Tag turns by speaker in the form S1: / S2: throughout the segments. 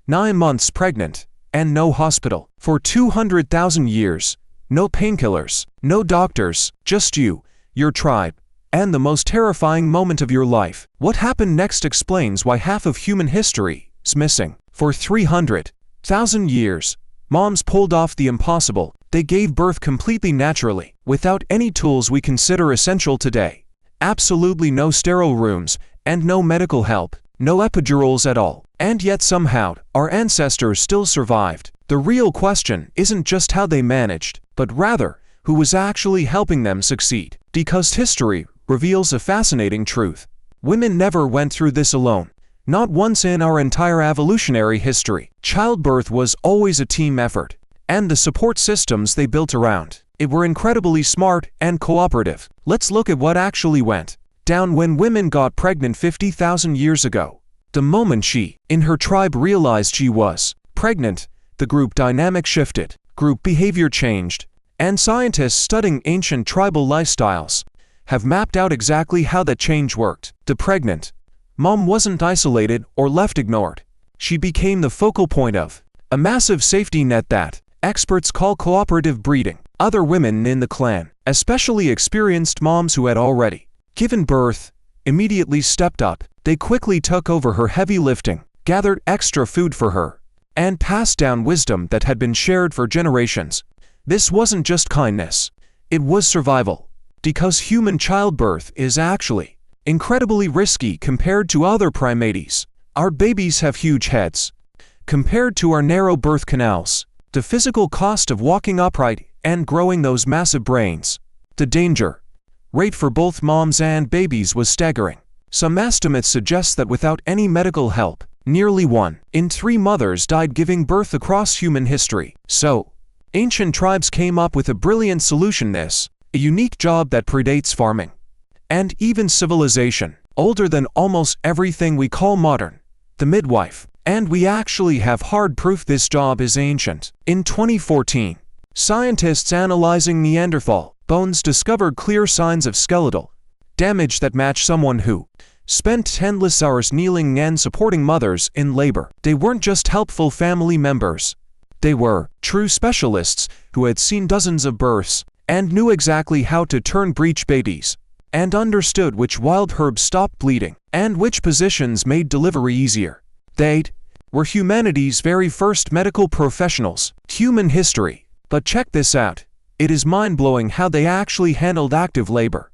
S1: 9 months pregnant, and no hospital. For 200,000 years, no painkillers, no doctors, just you, your tribe, and the most terrifying moment of your life. What happened next explains why half of human history is missing. For 300,000 years, moms pulled off the impossible. They gave birth completely naturally, without any tools we consider essential today. Absolutely no sterile rooms, and no medical help, no epidurals at all. And yet somehow, our ancestors still survived. The real question isn't just how they managed, but rather, who was actually helping them succeed. Because history reveals a fascinating truth. Women never went through this alone. Not once in our entire evolutionary history. Childbirth was always a team effort. And the support systems they built around it were incredibly smart and cooperative. Let's look at what actually went down when women got pregnant 50,000 years ago. The moment she, in her tribe, realized she was pregnant, the group dynamic shifted, group behavior changed, and scientists studying ancient tribal lifestyles have mapped out exactly how that change worked. The pregnant mom wasn't isolated or left ignored. She became the focal point of a massive safety net that experts call cooperative breeding. Other women in the clan, especially experienced moms who had already given birth, immediately stepped up. They quickly took over her heavy lifting, gathered extra food for her, and passed down wisdom that had been shared for generations. This wasn't just kindness, it was survival. Because human childbirth is actually incredibly risky compared to other primates. Our babies have huge heads. Compared to our narrow birth canals, the physical cost of walking upright and growing those massive brains, the danger rate for both moms and babies was staggering. Some estimates suggest that without any medical help, nearly 1 in 3 mothers died giving birth across human history. So, ancient tribes came up with a brilliant solution: a unique job that predates farming and even civilization, older than almost everything we call modern, the midwife. And we actually have hard proof this job is ancient. In 2014, scientists analyzing Neanderthal bones discovered clear signs of skeletal damage that match someone who spent endless hours kneeling and supporting mothers in labor. They weren't just helpful family members. They were true specialists who had seen dozens of births and knew exactly how to turn breech babies, and understood which wild herbs stopped bleeding and which positions made delivery easier. They were humanity's very first medical professionals. Human history. But check this out. It is mind-blowing how they actually handled active labor.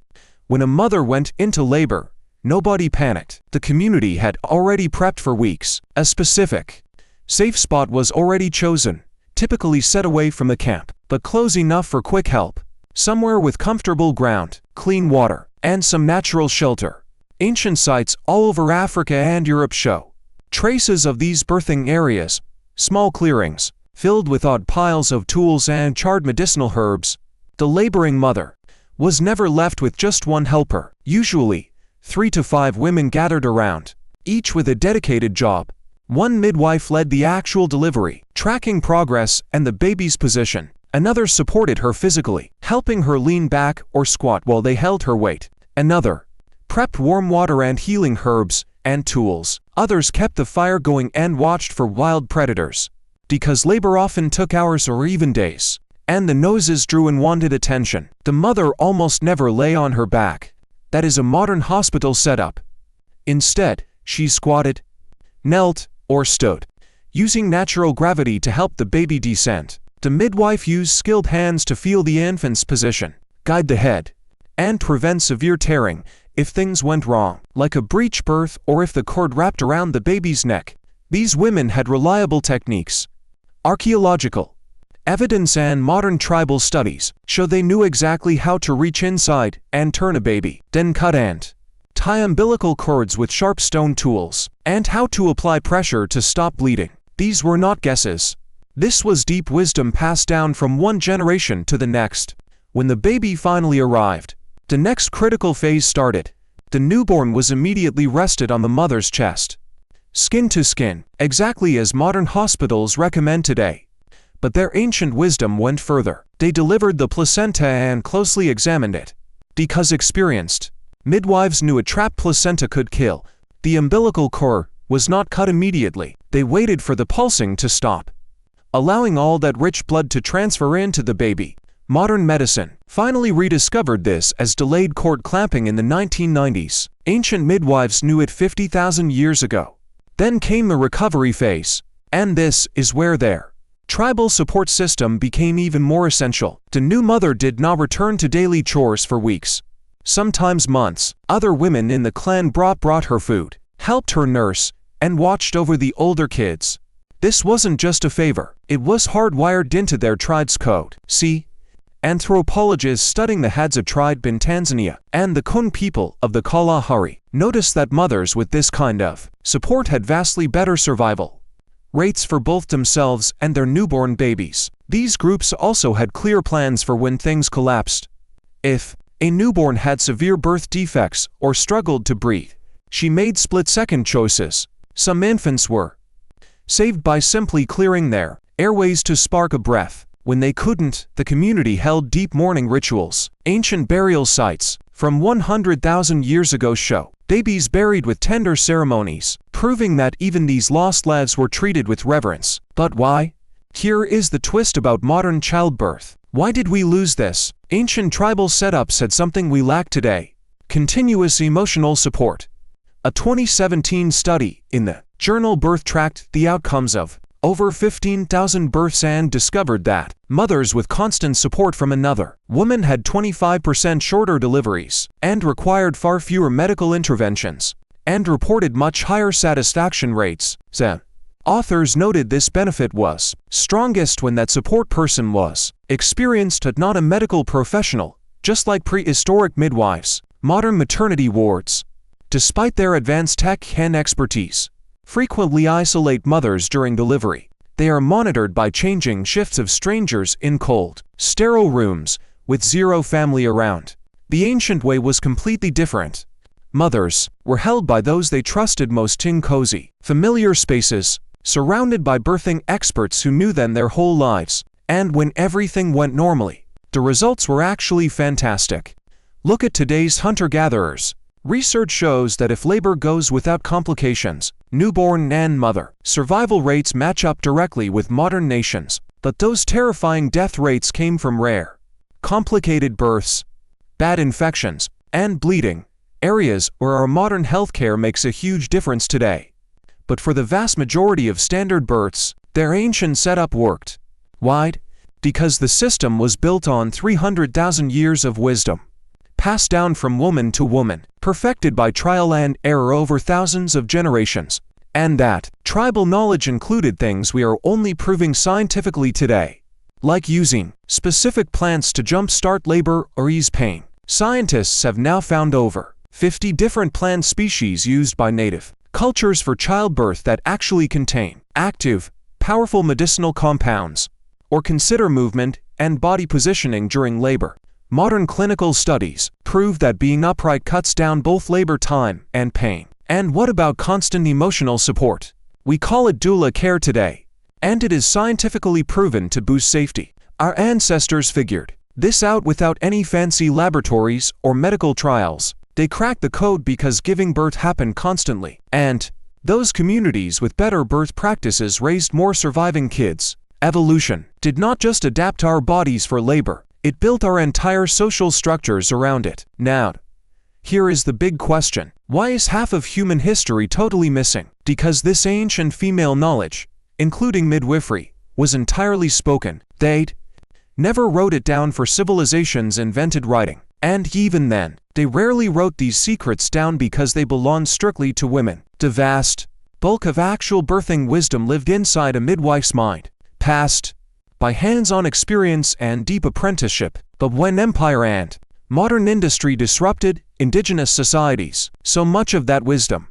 S1: When a mother went into labor, nobody panicked. The community had already prepped for weeks. A specific, safe spot was already chosen, typically set away from the camp, but close enough for quick help. Somewhere with comfortable ground, clean water, and some natural shelter. Ancient sites all over Africa and Europe show traces of these birthing areas, small clearings, filled with odd piles of tools and charred medicinal herbs. The laboring mother was never left with just one helper. Usually, 3 to 5 women gathered around, each with a dedicated job. One midwife led the actual delivery, tracking progress and the baby's position. Another supported her physically, helping her lean back or squat while they held her weight. Another prepped warm water and healing herbs and tools. Others kept the fire going and watched for wild predators. Because labor often took hours or even days, and the noses drew unwanted attention, the mother almost never lay on her back. That is a modern hospital setup. Instead, she squatted, knelt, or stood, using natural gravity to help the baby descend. The midwife used skilled hands to feel the infant's position, guide the head, and prevent severe tearing if things went wrong, like a breech birth or if the cord wrapped around the baby's neck. These women had reliable techniques. Archaeological evidence and modern tribal studies show they knew exactly how to reach inside and turn a baby, then cut and tie umbilical cords with sharp stone tools, and how to apply pressure to stop bleeding. These were not guesses. This was deep wisdom passed down from one generation to the next. When the baby finally arrived, the next critical phase started. The newborn was immediately rested on the mother's chest, skin to skin, exactly as modern hospitals recommend today. But their ancient wisdom went further. They delivered the placenta and closely examined it. Because experienced midwives knew a trapped placenta could kill, the umbilical cord was not cut immediately. They waited for the pulsing to stop, allowing all that rich blood to transfer into the baby. Modern medicine finally rediscovered this as delayed cord clamping in the 1990s. Ancient midwives knew it 50,000 years ago. Then came the recovery phase, and this is where their tribal support system became even more essential. The new mother did not return to daily chores for weeks, sometimes months. Other women in the clan brought her food, helped her nurse, and watched over the older kids. This wasn't just a favor, it was hardwired into their tribe's code. See, anthropologists studying the Hadza tribe in Tanzania and the Kun people of the Kalahari noticed that mothers with this kind of support had vastly better survival rates for both themselves and their newborn babies. These groups also had clear plans for when things collapsed. If a newborn had severe birth defects or struggled to breathe, she made split-second choices. Some infants were saved by simply clearing their airways to spark a breath. When they couldn't, the community held deep mourning rituals. Ancient burial sites from 100,000 years ago show babies buried with tender ceremonies, proving that even these lost lives were treated with reverence. But why? Here is the twist about modern childbirth. Why did we lose this? Ancient tribal setups had something we lack today: continuous emotional support. A 2017 study in the journal Birth tracked the outcomes of over 15,000 births and discovered that mothers with constant support from another woman had 25% shorter deliveries and required far fewer medical interventions and reported much higher satisfaction rates. The authors noted this benefit was strongest when that support person was experienced but not a medical professional, just like prehistoric midwives. Modern maternity wards, despite their advanced tech and expertise, frequently isolate mothers during delivery. They are monitored by changing shifts of strangers in cold, sterile rooms with zero family around. The ancient way was completely different. Mothers were held by those they trusted most in cozy, familiar spaces, surrounded by birthing experts who knew them their whole lives. And when everything went normally, the results were actually fantastic. Look at today's hunter-gatherers. Research shows that if labor goes without complications, newborn and mother survival rates match up directly with modern nations. But those terrifying death rates came from rare, complicated births, bad infections, and bleeding, areas where our modern healthcare makes a huge difference today. But for the vast majority of standard births, their ancient setup worked. Why? Because the system was built on 300,000 years of wisdom, passed down from woman to woman, perfected by trial and error over thousands of generations. And that tribal knowledge included things we are only proving scientifically today, like using specific plants to jumpstart labor or ease pain. Scientists have now found over 50 different plant species used by native cultures for childbirth that actually contain active, powerful medicinal compounds, or consider movement and body positioning during labor. Modern clinical studies prove that being upright cuts down both labor time and pain. And what about constant emotional support? We call it doula care today, and it is scientifically proven to boost safety. Our ancestors figured this out without any fancy laboratories or medical trials. They cracked the code because giving birth happened constantly, and those communities with better birth practices raised more surviving kids. Evolution did not just adapt our bodies for labor, it built our entire social structures around it. Now, here is the big question. Why is half of human history totally missing? Because this ancient female knowledge, including midwifery, was entirely spoken. They'd never wrote it down for civilizations invented writing. And even then, they rarely wrote these secrets down because they belonged strictly to women. The vast bulk of actual birthing wisdom lived inside a midwife's mind, passed by hands-on experience and deep apprenticeship. But when empire and modern industry disrupted indigenous societies, so much of that wisdom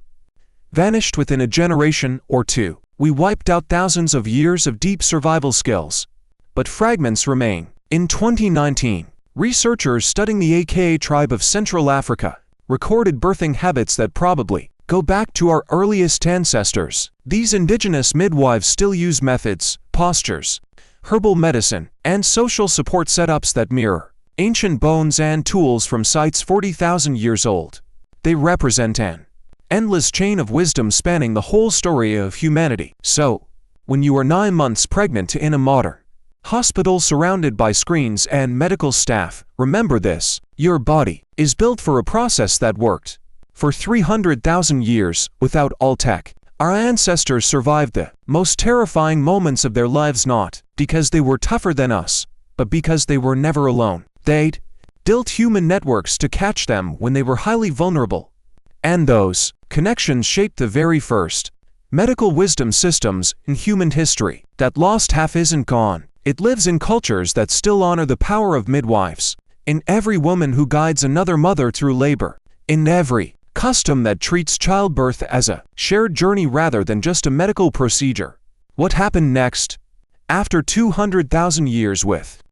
S1: vanished within a generation or two. We wiped out thousands of years of deep survival skills, but fragments remain. In 2019, researchers studying the Aka tribe of Central Africa recorded birthing habits that probably go back to our earliest ancestors. These indigenous midwives still use methods, postures, herbal medicine, and social support setups that mirror ancient bones and tools from sites 40,000 years old. They represent an endless chain of wisdom spanning the whole story of humanity. So, when you are 9 months pregnant in a modern hospital surrounded by screens and medical staff, remember this: your body is built for a process that worked for 300,000 years without all tech. Our ancestors survived the most terrifying moments of their lives not because they were tougher than us, but because they were never alone. They'd built human networks to catch them when they were highly vulnerable. And those connections shaped the very first medical wisdom systems in human history. That lost half isn't gone. It lives in cultures that still honor the power of midwives, in every woman who guides another mother through labor, in every custom that treats childbirth as a shared journey rather than just a medical procedure. What happened next? After 200,000 years with